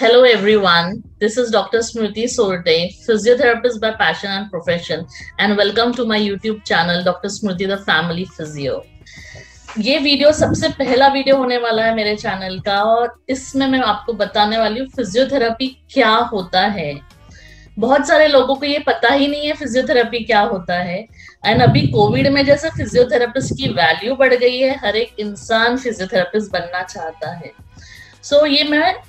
Hello everyone, this is Dr. Smriti Sorte, physiotherapist by passion and profession, and welcome to my YouTube channel Dr. Smriti the Family Physio. ये video सबसे पहला video होने वाला है मेरे channel का और इसमें मैं आपको बताने वाली हूँ फिजियोथेरेपी क्या होता है। बहुत सारे लोगों को ये पता ही नहीं है फिजियोथेरेपी क्या होता है। एंड अभी कोविड में जैसे फिजियोथेरेपिस्ट की वैल्यू बढ़ गई है, हर एक इंसान फिजियोथेरेपिस्ट बनना चाहता है। ये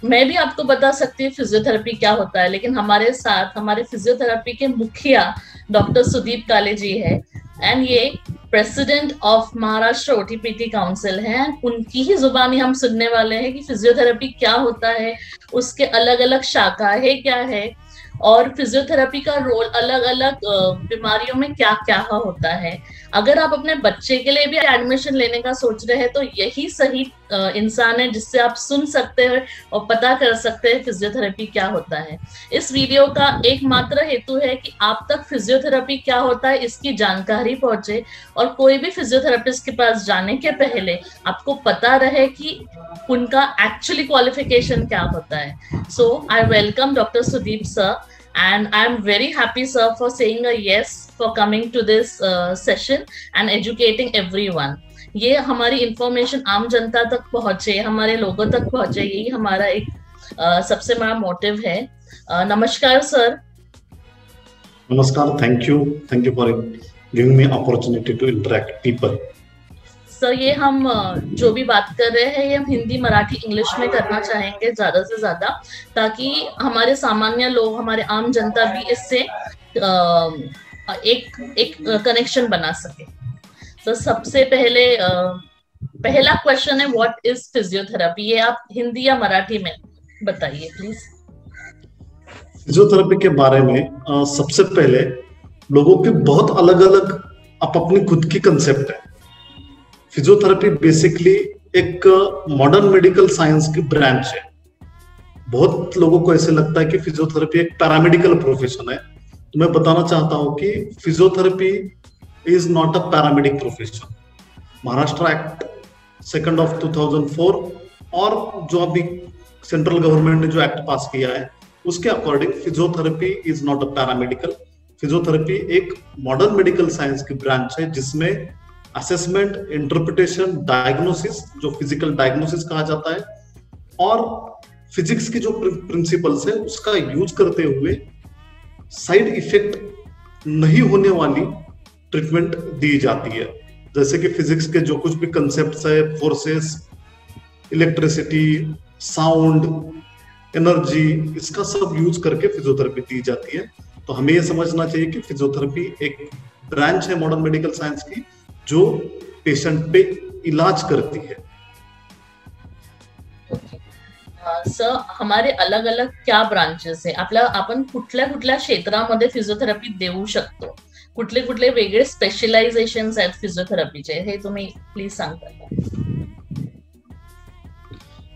मैं भी आपको बता सकती हूँ फिजियोथेरेपी क्या होता है, लेकिन हमारे साथ हमारे फिजियोथेरेपी के मुखिया डॉक्टर सुदीप काले जी है एंड ये प्रेसिडेंट ऑफ महाराष्ट्र ओटीपीटी काउंसिल है। उनकी ही जुबानी हम सुनने वाले हैं कि फिजियोथेरेपी क्या होता है, उसके अलग अलग शाखाएं क्या है और फिजियोथेरेपी का रोल अलग अलग बीमारियों में क्या क्या होता है। अगर आप अपने बच्चे के लिए भी एडमिशन लेने का सोच रहे हैं तो यही सही इंसान है जिससे आप सुन सकते हैं और पता कर सकते हैं फिजियोथेरेपी क्या होता है। इस वीडियो का एकमात्र हेतु है कि आप तक फिजियोथेरेपी क्या होता है इसकी जानकारी पहुंचे और कोई भी फिजियोथेरेपिस्ट के पास जाने के पहले आपको पता रहे कि उनका एक्चुअली क्वालिफिकेशन क्या होता है। So I welcome doctor Sudeep sir and I'm very happy sir for saying a yes for coming to this session and educating everyone. ये हमारी इंफॉर्मेशन आम जनता तक पहुंचे, हमारे लोगों तक पहुंचे, यही हमारा एक सबसे बड़ा मोटिव है। नमस्कार सर। नमस्कार, thank you for giving me opportunity to interact people. Sir ये हम जो भी बात कर रहे हैं ये हम हिंदी, मराठी, इंग्लिश में करना चाहेंगे ज्यादा से ज्यादा, ताकि हमारे सामान्य लोग, हमारे आम जनता भी इससे एक कनेक्शन बना सके। तो सबसे पहला क्वेश्चन है व्हाट इज फिजियोथेरेपी। ये आप हिंदी या मराठी में बताइए प्लीज। फिजियोथेरेपी के बारे में सबसे पहले लोगों के बहुत अलग अलग अपनी खुद की कंसेप्ट है। फिजियोथेरेपी बेसिकली एक मॉडर्न मेडिकल साइंस की ब्रांच है। बहुत लोगों को ऐसे लगता है कि फिजियोथेरेपी एक पैरामेडिकल प्रोफेशन है, तो मैं बताना चाहता हूं कि physiotherapy is not a paramedic profession. Maharashtra act 2 of 2004 और जो अभी सेंट्रल गवर्नमेंट ने जो एक्ट पास किया है उसके according physiotherapy is not a paramedical. Physiotherapy एक मॉडर्न मेडिकल साइंस की ब्रांच है जिसमें असेसमेंट, इंटरप्रिटेशन, डायग्नोसिस, जो फिजिकल डायग्नोसिस कहा जाता है, और फिजिक्स की जो प्रिंसिपल्स है उसका यूज करते हुए साइड इफेक्ट नहीं होने वाली ट्रीटमेंट दी जाती है। जैसे कि फिजिक्स के जो कुछ भी कंसेप्ट्स है, फोर्सेस, इलेक्ट्रिसिटी, साउंड, एनर्जी, इसका सब यूज करके फिजियोथेरेपी दी जाती है। तो हमें यह समझना चाहिए कि फिजियोथेरेपी एक ब्रांच है मॉडर्न मेडिकल साइंस की जो पेशेंट पे इलाज करती है। सर हमारे अलग अलग क्या ब्रांचेस आहे, आपण कुठल्या कुठल्या क्षेत्रामध्ये फिजियोथेरपी देऊ शकतो, कुठले कुठले वेगळे स्पेशलायझेशन्स आहेत फिजियोथेरपीचे, हे तुम्ही प्लीज सांगता का?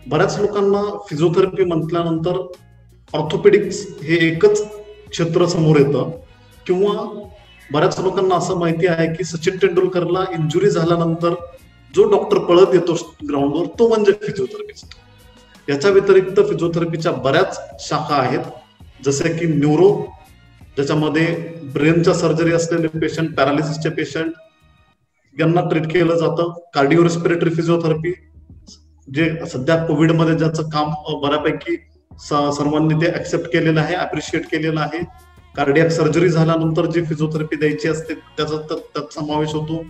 बऱ्याच लोकांना फिजियोथेरपी म्हटल्यानंतर ऑर्थोपेडिक्स हे एकच क्षेत्र समोर येतं, किंवा बऱ्याच लोकांना असं माहिती आहे की सचिन तेंडुलकरला इंजुरी झाल्यानंतर जो डॉक्टर पळत येतो ग्राउंडवर तो म्हणजे फिजियोथेरपिस्ट। याच्या व्यतिरिक्त फिजियोथेरपीच्या बऱ्याच शाखा आहेत, जसे की न्यूरो, ज्याच्यामध्ये ब्रेनच्या सर्जरी असलेले पेशंट, पॅरालिसिसचे पेशंट यांना ट्रीट केलं जातं। कार्डिओ रेस्पिरेटरी फिजियोथेरपी, जे सध्या कोविड मध्ये ज्याचं काम बऱ्यापैकी सर्वांनी ते ऍक्सेप्ट केलेलं आहे, अप्रिशिएट केलेलं आहे। कार्डियक सर्जरी झाल्यानंतर जी फिजियोथेरपी द्यायची असते त्याचा समावेश होतो।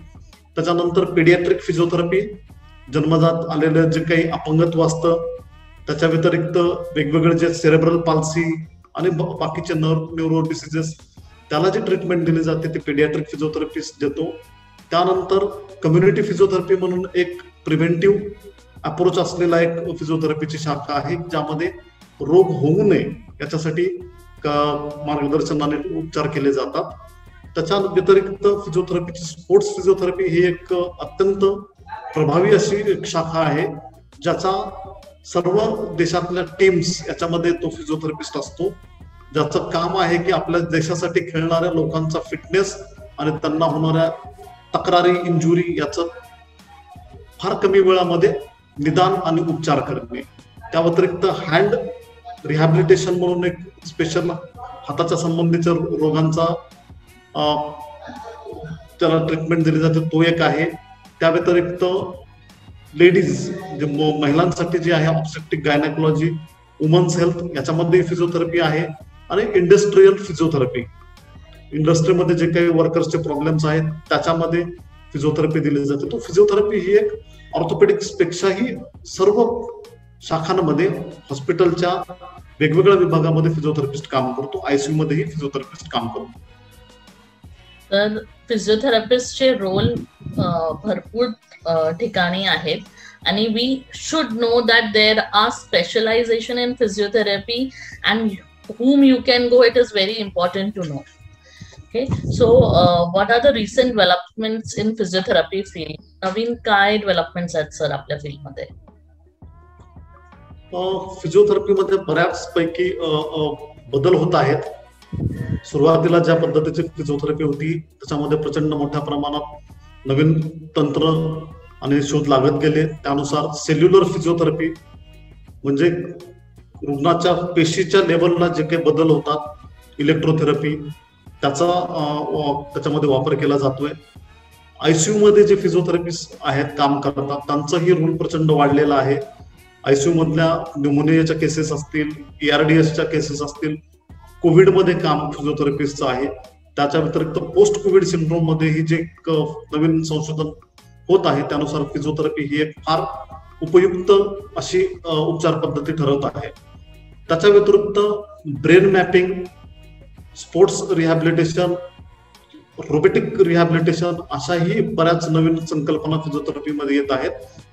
त्याच्यानंतर पीडियाट्रिक फिजियोथेरपी, जन्मजात आलेलं जे काही अपंगत्व असतं त्याच्या व्यतिरिक्त वेगवेगळे जे सेरेब्रल पाल्सी आणि बाकीचे न्यूरो डिसीजेस त्याला जी ट्रीटमेंट दिली जाते ती पीडियाट्रिक फिजियोथेरपिस्ट देतो। त्यानंतर कम्युनिटी फिजियोथेरपी म्हणून एक प्रिव्हेंटिव्ह अप्रोच असलेला एक फिजियोथेरपीची शाखा आहे, ज्यामध्ये रोग होऊ नये याच्यासाठी मार्गदर्शनाने उपचार केले जातात। त्याच्या व्यतिरिक्त फिजियोथेरपीची स्पोर्ट्स फिजियोथेरपी ही एक अत्यंत प्रभावी अशी एक शाखा आहे, ज्याचा सर्व देशातल्या टीम्स याच्यामध्ये तो फिजियोथेरपिस्ट असतो, ज्याचं काम आहे की आपल्या देशासाठी खेळणाऱ्या लोकांचा फिटनेस आणि त्यांना होणाऱ्या तक्रारी, इंजुरी याचं फार कमी वेळामध्ये निदान आणि उपचार करणे। त्या व्यतिरिक्त हँड रिहॅबिलिटेशन म्हणून एक स्पेशल हाताच्या संबंधीच्या रोगांचा त्याला ट्रीटमेंट दिली जाते, तो एक आहे. त्या व्यतिरिक्त लेडीज जे महिलांसाठी जे आहे ऑब्स्टेट्रिक गायनेकॉलॉजी, वुमन्स हेल्थ याच्यामध्ये फिजिओथेरपी आहे. आणि इंडस्ट्रियल फिजिओथेरपी, इंडस्ट्रीमध्ये जे काही वर्कर्सचे प्रॉब्लेम्स आहेत त्याच्यामध्ये फिजिओथेरपी दिली जाते. तो फिजिओथेरपी ही एक ऑर्थोपेडिक्स पेक्षाही सर्व शाखांमध्ये हॉस्पिटलच्या वेगवेगळ्या विभागामध्ये फिजिओथेरपिस्ट काम करतो. आयसीयू मध्येही फिजिओथेरपिस्ट काम करतो. तर फिजिओथेरपिस्टचे रोल भरपूर ठिकाणी आहेत आणि we should know that there are specialisation in physiotherapy and whom you can go, it is very important to know. Okay, so what are the recent developments in physiotherapy field? नवीन काय developments आहेत sir आपल्या field मध्ये? Physiotherapy मध्ये बऱ्याच पैकी बदल होत आहेत. सुरुवातीला ज्या पद्धतीची फिजिओथेरपी होती त्याच्यामध्ये प्रचंड मोठ्या प्रमाणात नवीन तंत्र आणि शोध लागत गेले. त्यानुसार सेल्युलर फिजिओथेरपी म्हणजे रुग्णाच्या पेशीच्या लेवलला जे काही बदल होतात, इलेक्ट्रोथेरपी त्याच्यामध्ये वापर केला जातोय. आयसीयू मध्ये जे फिजिओथेरपिस्ट आहेत काम करतात त्यांचाही रोल प्रचंड वाढलेला आहे. आयसीयू मधल्या न्यूमोनियाच्या केसेस असतील, ERDSच्या केसेस असतील, कोविड मध्ये काम फिजिओथेरपिस्टचं आहे. त्याच्या व्यतिरिक्त पोस्ट कोविड सिंड्रोम मध्येही जे नवीन संशोधन होत आहे त्यानुसार फिजिओथेरपी ही एक फार उपयुक्त अशी उपचार पद्धती ठरवत आहे. त्याच्या व्यतिरिक्त brain mapping, sports rehabilitation, robotic rehabilitation अशाही बऱ्याच नवीन संकल्पना फिजिओथेरपी मध्ये येत आहेत,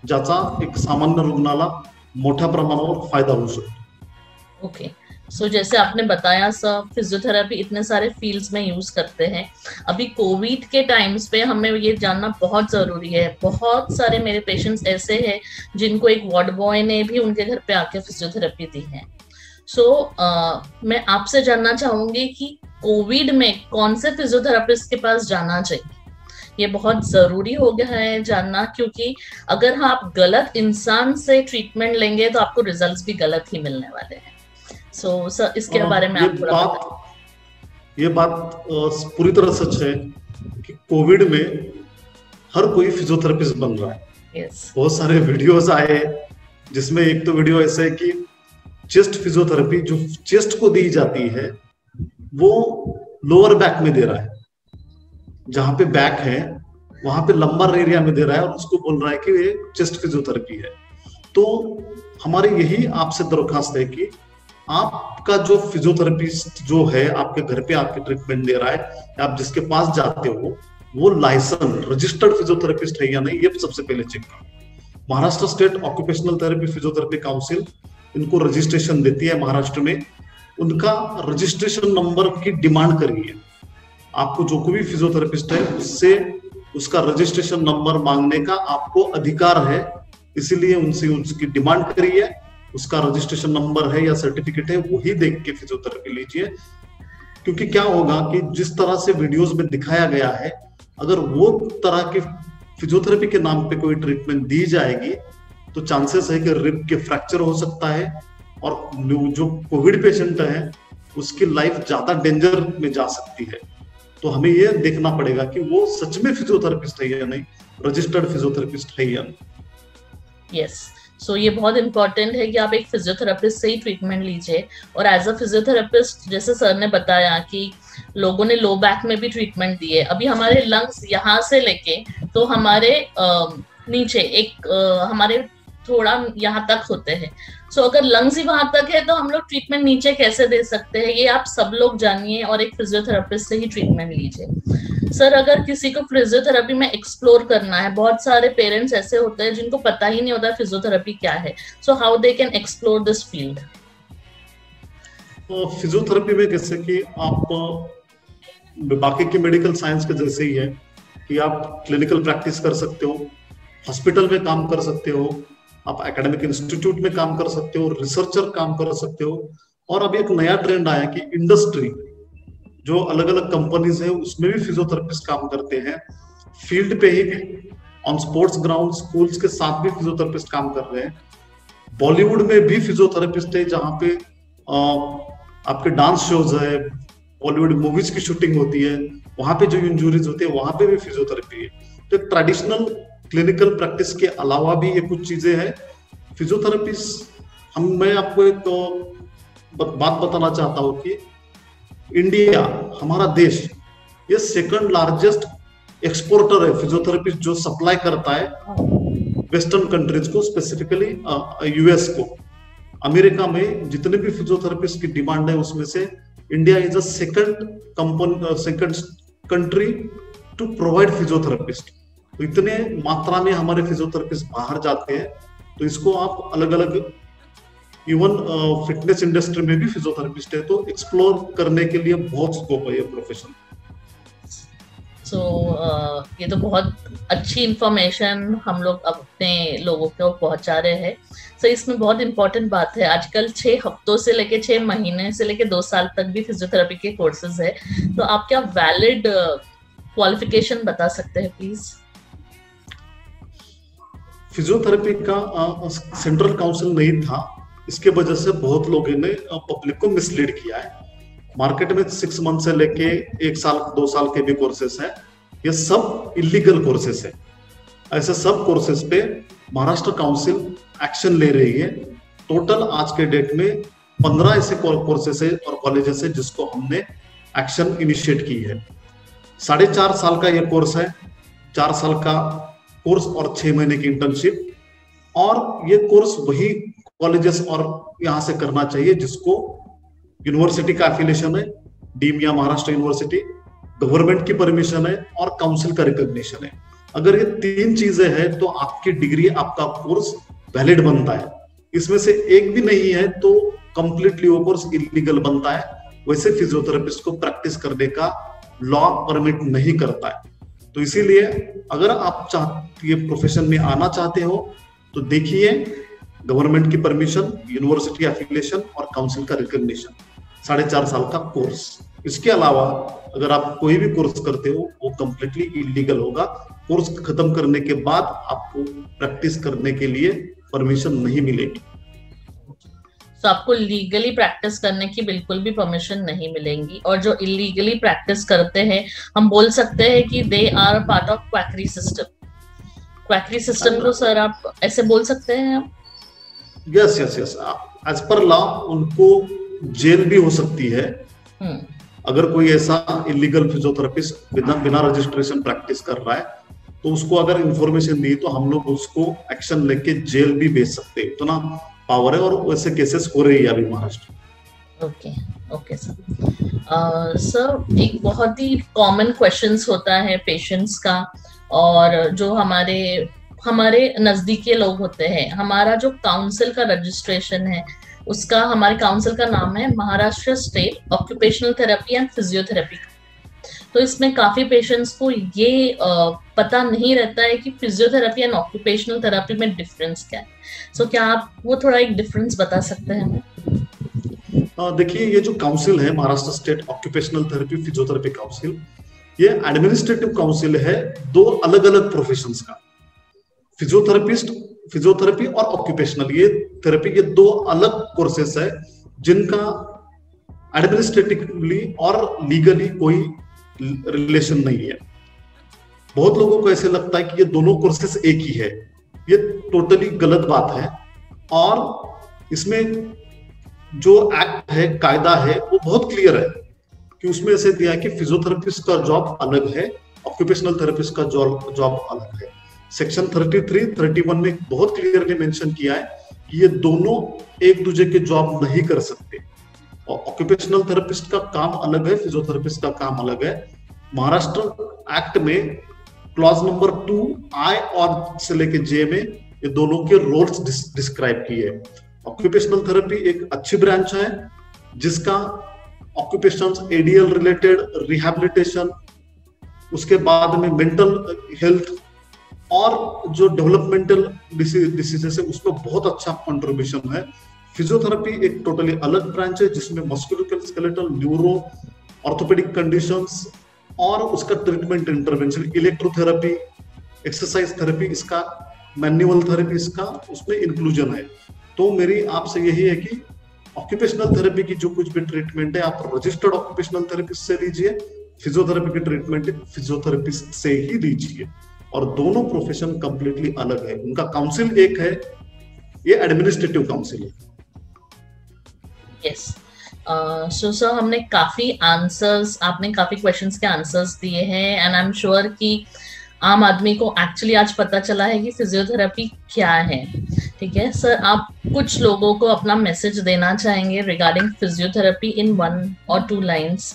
ज्याचा एक सामान्य रुग्णाला मोठ्या प्रमाणावर फायदा होऊ शकतो. ओके, सो जैसे आपने बताया सर, फिजियोथेरेपी इतने सारे फील्ड्स में यूज करते हैं. अभी कोविड के टाइम्स पे हमें ये जानना बहुत जरूरी है. बहुत सारे मेरे पेशेंट्स ऐसे हैं जिनको एक वार्ड बॉय ने भी उनके घर पे आके फिजियोथेरेपी दी है. सो मैं आपसे जानना चाहूंगी कि कोविड में कौन से फिजियोथेरेपिस्ट के पास जाना चाहिए? ये बहुत जरूरी हो गया है जानना, क्योंकि अगर आप गलत इंसान से ट्रीटमेंट लेंगे तो आपको रिजल्ट्स भी गलत ही मिलने वाले हैं. सो सर इसके बारे में आप थोड़ा बताइए. ये बात पूरी तरह सच है कि कोविड में हर कोई फिजियोथेरेपिस्ट बन रहा है. बहुत सारे वीडियोस आए जिसमें एक तो वीडियो ऐसा है कि चेस्ट फिजियोथेरेपी जो चेस्ट को दी जाती है वो लोअर बैक में दे रहा है, जहां पे बैक है वहां पे लंबर एरिया में दे रहा है और उसको बोल रहा है कि ये चेस्ट फिजियोथेरेपी है. तो हमारी यही आपसे दरख्वास्त है कि आपका जो फिजियोथेरेपिस्ट जो है आपके घर पे आपके ट्रीटमेंट दे रहा है, आप जिसके पास जाते हो वो लाइसेंस रजिस्टर्ड फिजियोथेरेपिस्ट है या नहीं, ये सबसे पहले चेक करो. Maharashtra state occupational therapy physiotherapy council इनको रजिस्ट्रेशन देती है महाराष्ट्र में. उनका रजिस्ट्रेशन नंबर की डिमांड करिए. आपको जो कोई भी फिजियोथेरेपिस्ट है उससे उसका रजिस्ट्रेशन नंबर मांगने का आपको अधिकार है, इसीलिए उनसे उसकी डिमांड करिए. उसका रजिस्ट्रेशन नंबर है या सर्टिफिकेट है वही देख के फिजियोथेरेपी लीजिए. क्योंकि क्या होगा कि जिस तरह से वीडियोस में दिखाया गया है, अगर वो तरह की फिजियोथेरेपी के नाम पे कोई ट्रीटमेंट दी जाएगी तो चांसेस है कि रिब के फ्रैक्चर हो सकता है और जो कोविड पेशेंट है उसकी लाइफ ज्यादा डेंजर में जा सकती है. तो हमें ये देखना पड़ेगा कि वो सच में फिजियोथेरेपिस्ट है या नहीं, रजिस्टर्ड फिजियोथेरेपिस्ट है या नहीं. यस, सो ये बहुत इंपॉर्टेंट है कि आप एक फिजियोथेरेपिस्ट से ही ट्रीटमेंट लीजिए. और एज अ फिजियोथेरेपिस्ट जैसे सर ने बताया कि लोगों ने लो बैक में भी ट्रीटमेंट दिए. अभी हमारे लंग्स यहाँ से लेके तो हमारे नीचे एक हमारे थोड़ा यहाँ तक होते हैं. सो अगर लंग्स ही वहां तक है तो हम लोग ट्रीटमेंट नीचे कैसे दे सकते हैं, ये आप सब लोग जानिए और एक फिजियोथेरेपिस्ट से ही ट्रीटमेंट लीजिए. सर अगर किसी को फिजियोथेरेपी में एक्सप्लोर करना है, बहुत सारे पेरेंट्स ऐसे होते हैं जिनको पता ही नहीं होता फिजियोथेरेपी क्या है, so how they can explore this field? Physiotherapy में जैसे कि आप बाकी के मेडिकल साइंस के जैसे ही है कि आप क्लिनिकल प्रैक्टिस कर सकते हो, हॉस्पिटल में काम कर सकते हो, आप एकेडमिक इंस्टीट्यूट में काम कर सकते हो, रिसर्चर काम कर सकते हो. और अभी एक नया ट्रेंड आया कि इंडस्ट्री जो अलग अलग कंपनीज है उसमें भी फिजियोथेरेपिस्ट काम करते हैं. फील्ड पे ही ऑन स्पोर्ट्स ग्राउंड स्कूल्स के साथ भी फिजियोथेरेपिस्ट काम कर रहे हैं. बॉलीवुड में भी फिजियोथेरेपिस्ट है जहाँ पे आपके डांस शोज है, बॉलीवुड मूवीज की शूटिंग होती है, वहां पे जो इंजुरीज होती है वहां पे भी फिजियोथेरेपी है। तो ट्रेडिशनल क्लिनिकल प्रैक्टिस के अलावा भी ये कुछ चीजें हैं फिजियोथेरेपी। मैं आपको एक बात बताना चाहता हूँ कि इंडिया, हमारा देश, ये सेकंड लार्जेस्ट एक्सपोर्टर है फिजियोथेरेपी, जो सप्लाई करता है वेस्टर्न कंट्रीज को, स्पेसिफिकली यूएस को। अमेरिका में जितने भी फिजियोथेरेपिस्ट की डिमांड है उसमें से India is a second country to provide physiotherapist. तो इतने मात्रा में हमारे फिजियोथेरेपिस्ट बाहर जाते हैं, तो इसको आप अलग अलग, इवन फिटनेस इंडस्ट्री में भी फिजियोथेरेपिस्ट है, तो एक्सप्लोर करने के लिए बहुत स्कोप है ये प्रोफेशन। ये तो बहुत अच्छी इंफॉर्मेशन हम लोग अपने लोगों को पहुंचा रहे हैं। इसमें बहुत इंपॉर्टेंट बात है, आजकल 6 हफ्तों से लेके 6 महीने से लेके 2 साल तक भी फिजियोथेरेपी के कोर्सेज है। तो आप क्या वैलिड क्वालिफिकेशन बता सकते हैं प्लीज? फिजियोथेरेपी का सेंट्रल काउंसिल नहीं था, इसके वजह से बहुत लोगों ने पब्लिक को मिसलीड किया है। मार्केट में 6 मंथ से लेके 1 साल 2 साल के भी कोर्सेस हैं, ये सब इलीगल कोर्सेस है। ऐसे सब कोर्सेस पे महाराष्ट्र काउंसिल एक्शन ले रही है। टोटल आज के डेट में 15 ऐसे कोर्सेस है और कॉलेजेस है जिसको हमने एक्शन इनिशिएट की है। 4.5 साल का ये कोर्स है, 4 साल का कोर्स और 6 महीने की इंटर्नशिप। और ये कोर्स वही कॉलेजेस और यहाँ से करना चाहिए जिसको यूनिवर्सिटी का एफिलिएशन है, डीम या महाराष्ट्र यूनिवर्सिटी, गवर्नमेंट की परमिशन है और काउंसिल का रिकॉग्निशन है। अगर ये 3 चीजें हैं तो आपकी डिग्री, आपका कोर्स वैलिड बनता है। इसमें से एक भी नहीं है तो कंप्लीटली वो कोर्स इलीगल बनता है। वैसे फिजियोथेरेपिस्ट को प्रैक्टिस करने का लॉ परमिट नहीं करता है। तो इसीलिए अगर आप ये प्रोफेशन में आना चाहते हो तो देखिए गवर्नमेंट की परमिशन, यूनिवर्सिटी एफिलिएशन और काउंसिल का रिकॉग्निशन, 4.5 साल का कोर्स। इसके अलावा अगर आप कोई भी कोर्स करते हो वो कंप्लीटली इलीगल होगा। कोर्स खत्म करने के बाद आपको प्रैक्टिस करने के लिए परमिशन नहीं मिलेगी। तो आपको लीगली प्रैक्टिस करने की बिल्कुल भी परमिशन नहीं मिलेगी। और जो इलीगली प्रैक्टिस करते हैं, हम बोल सकते हैं कि they are part of quackery system. Quackery system को सर आप ऐसे बोल सकते हैं आप? Yes yes yes, as per law उनको जेल भी हो सकती है। अगर कोई ऐसा इलीगल फिजियोथेरेपिस्ट बिना रजिस्ट्रेशन प्रैक्टिस कर रहा है तो उसको अगर इंफॉर्मेशन दी तो हम लोग उसको एक्शन लेके जेल भी भेज सकते हैं, इतना पावर है। और वैसे केसेस हो रही है अभी महाराष्ट्र। Okay sir. सर एक बहुत ही कॉमन क्वेश्चंस होता है पेशेंट्स का, और जो हमारे नजदीकी लोग होते हैं, हमारा जो काउंसिल का रजिस्ट्रेशन है उसका, हमारे काउंसिल का नाम है Maharashtra state occupational therapy and physiotherapy. तो इसमें काफी पेशेंट्स को ये पता नहीं रहता है कि फिजियोथेरेपी एंड ऑक्यूपेशनल थेरेपी में डिफरेंस क्या है। क्या आप वो थोड़ा एक डिफरेंस बता सकते हैं हमें? देखिए, ये जो काउंसिल है Maharashtra state occupational therapy physiotherapy council, ये एडमिनिस्ट्रेटिव काउंसिल है 2 अलग अलग प्रोफेशंस का। फिजियोथेरेपी और ऑक्यूपेशनल ये थेरेपी, ये 2 अलग कोर्सेस है जिनका एडमिनिस्ट्रेटिवली और लीगली कोई रिलेशन नहीं है। बहुत लोगों को ऐसे लगता है कि ये दोनों कोर्सेस एक ही है। ये टोटली गलत बात है। और इसमें जो एक्ट है, कायदा है, वो बहुत क्लियर है कि उसमें ऐसे दिया है कि फिजियोथेरेपिस्ट का जॉब अलग है, ऑक्यूपेशनल थेरेपिस्ट का जॉब अलग है। सेक्शन 33, 31 में बहुत क्लियरली मेंशन किया है कि ये दोनों एक दूसरे के जॉब नहीं कर सकते। और ऑक्यूपेशनल थेरेपिस्ट का काम अलग है, फिजियोथेरेपिस्ट का काम अलग है। महाराष्ट्र एक्ट में क्लॉज नंबर 2 I और से लेके J में ये दोनों के रोल्स डिस्क्राइब किए हैं। ऑक्यूपेशनल थेरेपी एक अच्छी ब्रांच है जिसका ऑक्यूपेशंस ADL रिलेटेड रिहैबिलिटेशन, उसके बाद में मेंटल हेल्थ और जो डेवलपमेंटल डिसीजेस है उसमें बहुत अच्छा कंट्रीब्यूशन है। फिजियोथेरेपी एक टोटली अलग ब्रांच है जिसमें मस्कुलोस्केलेटल, न्यूरो, ऑर्थोपेडिक कंडीशंस और उसका treatment intervention, electrotherapy, exercise therapy, इसका मैनुअल थेरेपी, इसका उसमें इंक्लूजन है। तो मेरी आपसे यही है कि ऑक्यूपेशनल थेरेपी की जो कुछ भी ट्रीटमेंट है आप रजिस्टर्ड ऑक्यूपेशनल थेरेपिस्ट से लीजिए, फिजियोथेरेपी की ट्रीटमेंट फिजियोथेरेपिस्ट से ही लीजिए, और दोनों प्रोफेशन कंप्लीटली अलग है। उनका काउंसिल एक है, ये एडमिनिस्ट्रेटिव काउंसिल है। यस, सो सर हमने काफी आंसर्स, आपने काफी क्वेश्चंस के आंसर्स दिए हैं, एंड आई एम श्योर कि आम आदमी को एक्चुअली आज पता चला है कि फिजियोथेरेपी क्या है। ठीक है सर, आप कुछ लोगों को अपना मैसेज देना चाहेंगे regarding physiotherapy in 1 or 2 lines,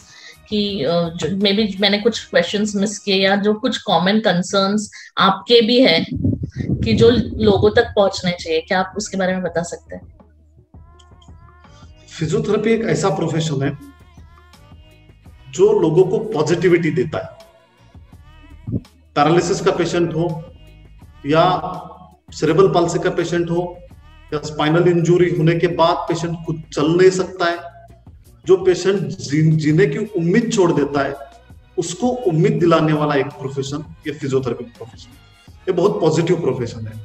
कि मे बी मैंने कुछ क्वेश्चंस मिस किए या जो कुछ कॉमन कंसर्न्स आपके भी है कि जो लोगों तक पहुंचने चाहिए, क्या आप उसके बारे में बता सकते हैं? फिजियोथेरेपी एक ऐसा प्रोफेशन है जो लोगों को पॉजिटिविटी देता है। पैरालिसिस का पेशेंट हो या सेरेब्रल पाल्सी का पेशेंट हो या स्पाइनल इंजरी होने के बाद पेशेंट खुद चल नहीं सकता है, जो पेशेंट जीने की उम्मीद छोड़ देता है, उसको उम्मीद दिलाने वाला एक प्रोफेशन ये फिजियोथेरेपी प्रोफेशन। ये बहुत पॉजिटिव प्रोफेशन है।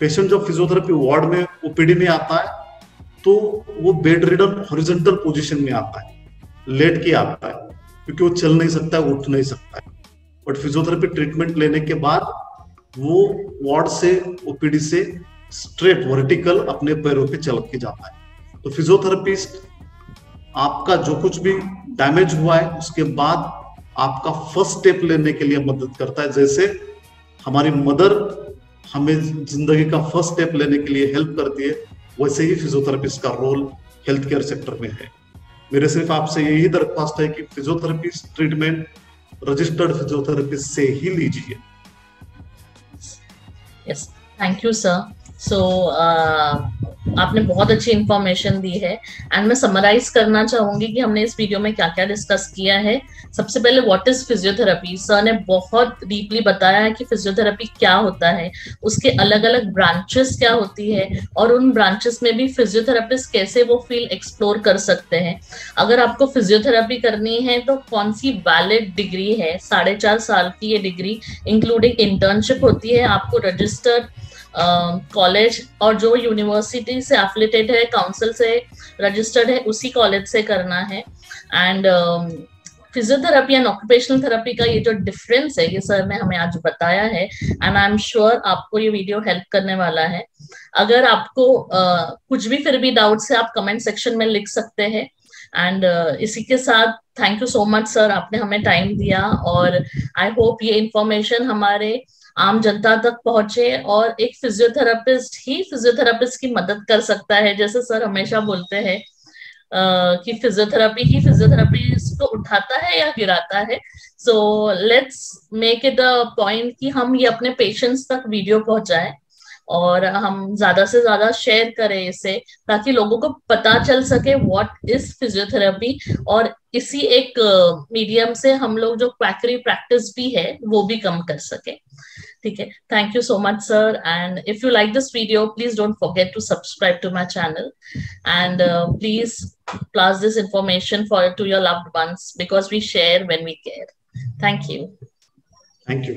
पेशेंट जब फिजियोथेरेपी वार्ड में ओपीडी में आता है तो वो बेड रिडन हॉरिजॉन्टल पोजीशन में आता है, लेट के आता है, क्योंकि वो चल नहीं सकता है, उठ नहीं सकता है। बट फिजियोथेरेपी ट्रीटमेंट लेने के बाद वो वार्ड से ओपीडी से स्ट्रेट वर्टिकल अपने पैरों पे चल के जाता है। तो फिजियोथेरेपिस्ट आपका जो कुछ भी डैमेज हुआ है उसके बाद आपका फर्स्ट स्टेप लेने के लिए मदद करता है। जैसे हमारी मदर हमें जिंदगी का फर्स्ट स्टेप लेने के लिए हेल्प करती है, वैसे ही फिजियोथेरेपिस्ट का रोल हेल्थ केयर सेक्टर में है। मेरे सिर्फ आपसे यही दरख्वास्त है कि फिजियोथेरेपिस्ट ट्रीटमेंट रजिस्टर्ड फिजियोथेरेपिस्ट से ही लीजिए। Yes, thank you sir. So आपने बहुत अच्छी इंफॉर्मेशन दी है, एंड मैं समराइज करना चाहूंगी कि हमने इस वीडियो में क्या क्या डिस्कस किया है। सबसे पहले व्हाट इज फिजियोथेरेपी, सर ने बहुत डीपली बताया है कि फिजियोथेरेपी क्या होता है, उसके अलग अलग ब्रांचेस क्या होती है, और उन ब्रांचेस में भी फिजियोथेरेपिस्ट कैसे वो फील्ड एक्सप्लोर कर सकते हैं। अगर आपको फिजियोथेरेपी करनी है तो कौन सी वैलिड डिग्री है, 4.5 साल की ये डिग्री इंक्लूडिंग इंटर्नशिप होती है, आपको रजिस्टर्ड कॉलेज और जो यूनिवर्सिटी से एफिलिएटेड है, काउंसिल से रजिस्टर्ड है, उसी कॉलेज से करना है। And physiotherapy and occupational therapy का ये जो डिफरेंस है, ये सर ने हमें आज बताया है, एंड आई एम श्योर आपको ये वीडियो हेल्प करने वाला है। अगर आपको कुछ भी फिर भी डाउट्स है, आप कमेंट सेक्शन में लिख सकते हैं। एंड इसी के साथ thank you so much sir, आपने हमें टाइम दिया, और आई होप ये इंफॉर्मेशन हमारे आम जनता तक पहुंचे, और एक फिजियोथेरेपिस्ट ही फिजियोथेरेपिस्ट की मदद कर सकता है। जैसे सर हमेशा बोलते हैं कि फिजियोथेरेपी ही फिजियोथेरेपिस्ट को उठाता है या गिराता है। So let's make it a point कि हम ये अपने पेशेंट्स तक वीडियो पहुंचाएं, और हम ज्यादा से ज्यादा शेयर करें इसे, ताकि लोगों को पता चल सके व्हाट इज फिजियोथेरेपी, और इसी एक मीडियम से हम लोग जो क्वैकरी प्रैक्टिस भी है वो भी कम कर सके। ठीक है, thank you so much sir, and if you like this video please don't forget to subscribe to my channel, and please pass this information to your loved ones, because we share when we care. Thank you. Thank you.